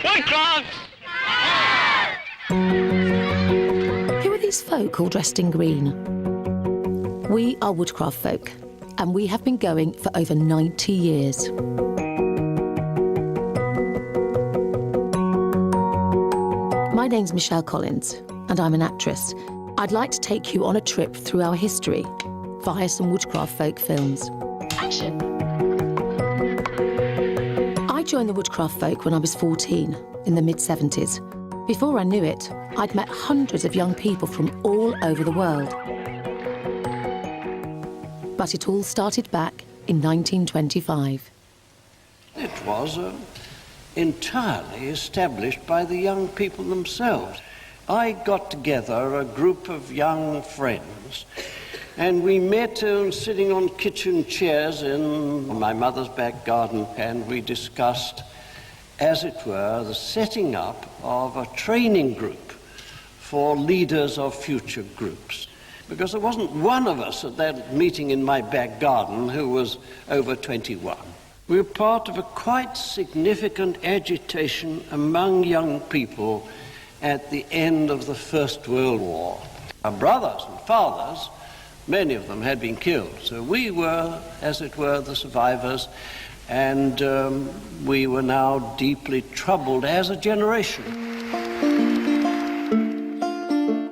Woodcraft! Who are these folk all dressed in green? We are Woodcraft Folk, and we have been going for over 90 years. My name's Michelle Collins, and I'm an actress. I'd like to take you on a trip through our history via some Woodcraft Folk films. Action! I joined the Woodcraft Folk when I was 14, in the mid-70s. Before I knew it, I'd met hundreds of young people from all over the world. But it all started back in 1925. It was entirely established by the young people themselves. I got together a group of young friends, and we met sitting on kitchen chairs in my mother's back garden, and we discussed, as it were, the setting up of a training group for leaders of future groups. Because there wasn't one of us at that meeting in my back garden who was over 21. We were part of a quite significant agitation among young people at the end of the First World War. Our brothers and fathers, many of them had been killed, so we were, as it were, the survivors, and we were now deeply troubled as a generation.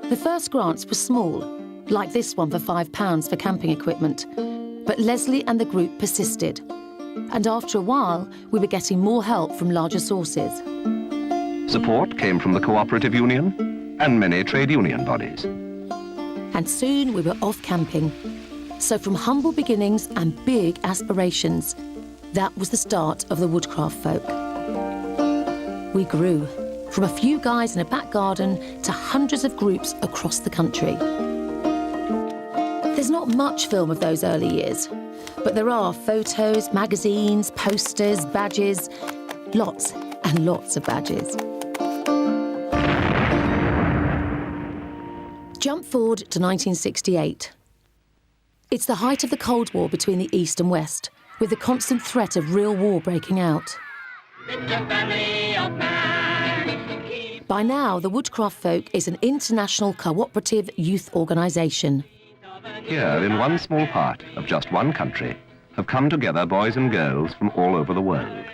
The first grants were small, like this one for £5 for camping equipment, but Leslie and the group persisted. And after a while, we were getting more help from larger sources. Support came from the Co-operative Union and many trade union bodies. And soon we were off camping. So from humble beginnings and big aspirations, that was the start of the Woodcraft Folk. We grew, from a few guys in a back garden to hundreds of groups across the country. There's not much film of those early years, but there are photos, magazines, posters, badges, lots and lots of badges. Jump forward to 1968. It's the height of the Cold War between the East and West, with the constant threat of real war breaking out. By now, the Woodcraft Folk is an international cooperative youth organisation. Here, in one small part of just one country, have come together boys and girls from all over the world.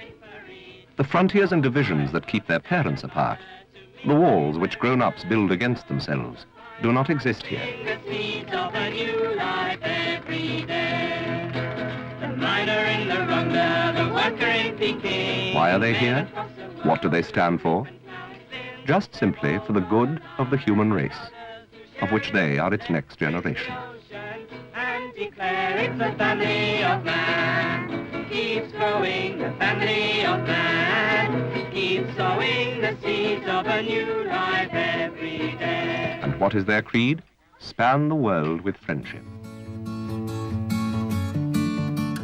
The frontiers and divisions that keep their parents apart, the walls which grown-ups build against themselves, do not exist here. Why are they here? What do they stand for? Just simply for the good of the human race, of which they are its next generation. Declare it's a family of man, keeps growing the family of man, keeps sowing the seeds of a new life every day. And what is their creed? Span the world with friendship.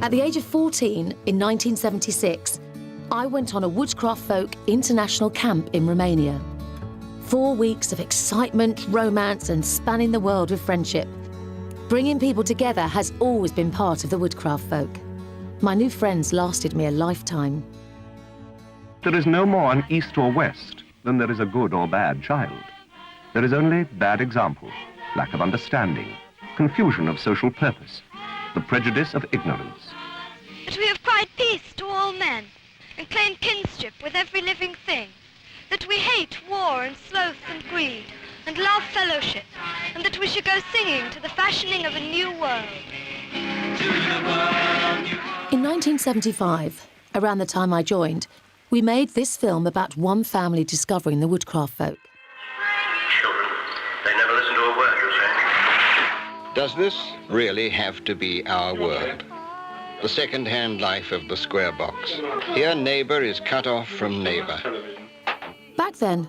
At the age of 14, in 1976, I went on a Woodcraft Folk international camp in Romania. 4 weeks of excitement, romance, and spanning the world with friendship. Bringing people together has always been part of the Woodcraft Folk. My new friends lasted me a lifetime. There is no more an east or west than there is a good or bad child. There is only bad example, lack of understanding, confusion of social purpose, the prejudice of ignorance. That we have cried peace to all men, and claim kinship with every living thing. That we hate war and sloth and greed, and love fellowship, and that we should go singing to the fashioning of a new world. In 1975, around the time I joined, we made this film about one family discovering the Woodcraft Folk. Children, they never listen to a word you say. Does this really have to be our world? The second-hand life of the square box. Here, neighbor is cut off from neighbor. Back then,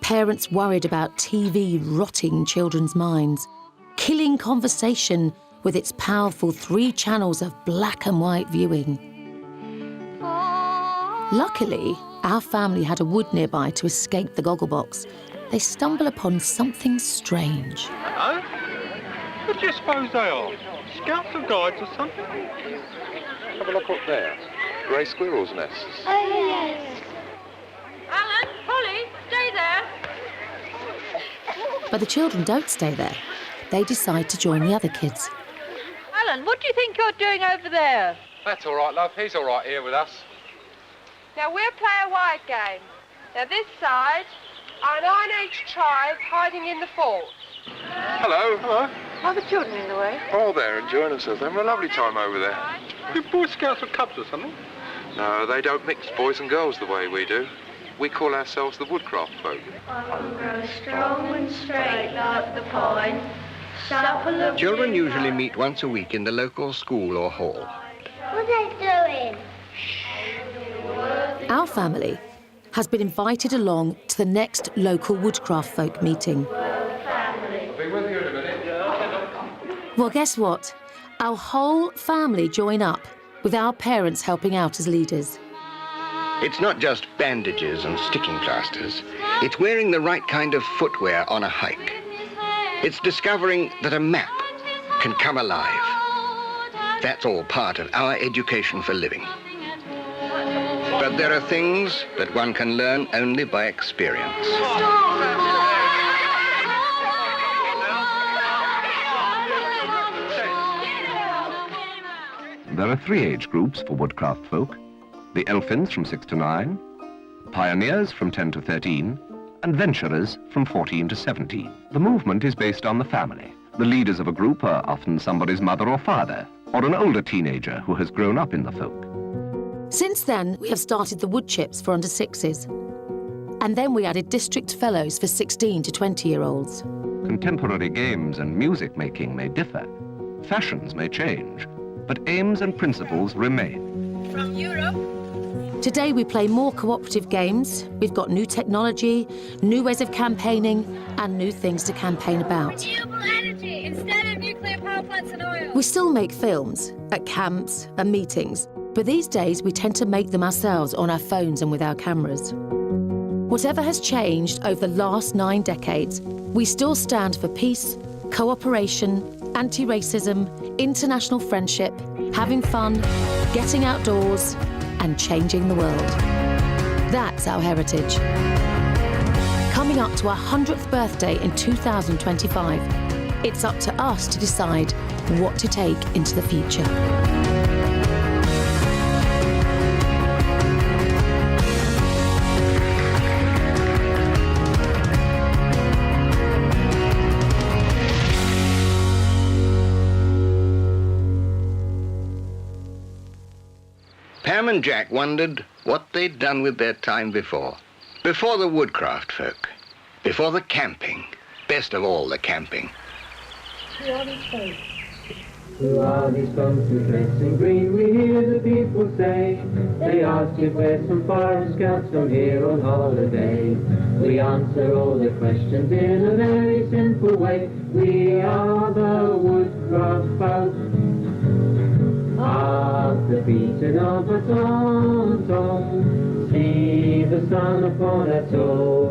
parents worried about TV rotting children's minds, killing conversation with its powerful 3 channels of black and white viewing. Luckily, our family had a wood nearby to escape the gogglebox. They stumble upon something strange. Hello? What do you suppose they are? Scouts or guides or something? Have a look up there. Grey squirrels' nests. Oh, yes. Alan, Polly, stay there. But the children don't stay there. They decide to join the other kids. Alan, what do you think you're doing over there? That's all right, love. He's all right here with us. Now, we'll play a wide game. Now, this side are 9 each tribe hiding in the fort. Hello. Hello. Are the children in the way? Oh, they're enjoying themselves. They're having a lovely time over there. You Boy Scouts or Cubs or something? No, they don't mix boys and girls the way we do. We call ourselves the Woodcraft Folk. I will grow strong and straight like the pine. Children usually meet once a week in the local school or hall. What are they doing? Our family has been invited along to the next local Woodcraft Folk meeting. I'll be with you in a minute. Well, guess what? Our whole family join up, with our parents helping out as leaders. It's not just bandages and sticking plasters. It's wearing the right kind of footwear on a hike. It's discovering that a map can come alive. That's all part of our education for living. But there are things that one can learn only by experience. There are 3 age groups for Woodcraft Folk: the Elfins from 6 to 9, Pioneers from 10 to 13, and Venturers from 14 to 17. The movement is based on the family. The leaders of a group are often somebody's mother or father, or an older teenager who has grown up in the folk. Since then, we have started the wood chips for under 6s. And then we added district fellows for 16 to 20-year-olds. Contemporary games and music making may differ. Fashions may change, but aims and principles remain. From Europe. Today we play more cooperative games. We've got new technology, new ways of campaigning, and new things to campaign about. Renewable energy instead of nuclear power plants and oil. We still make films at camps and meetings, but these days we tend to make them ourselves on our phones and with our cameras. Whatever has changed over the last 9 decades, we still stand for peace, cooperation, anti-racism, international friendship, having fun, getting outdoors, and changing the world. That's our heritage. Coming up to our 100th birthday in 2025, it's up to us to decide what to take into the future. Pam and Jack wondered what they'd done with their time before. Before the Woodcraft Folk. Before the camping. Best of all, the camping. Who are these folks who dress in green? We hear the people say. They ask if we're some foreign scouts from here on holiday. We answer all the questions in a very simple way. We are the Woodcraft Folk. After beating of a tom-tom, see the sun upon us all.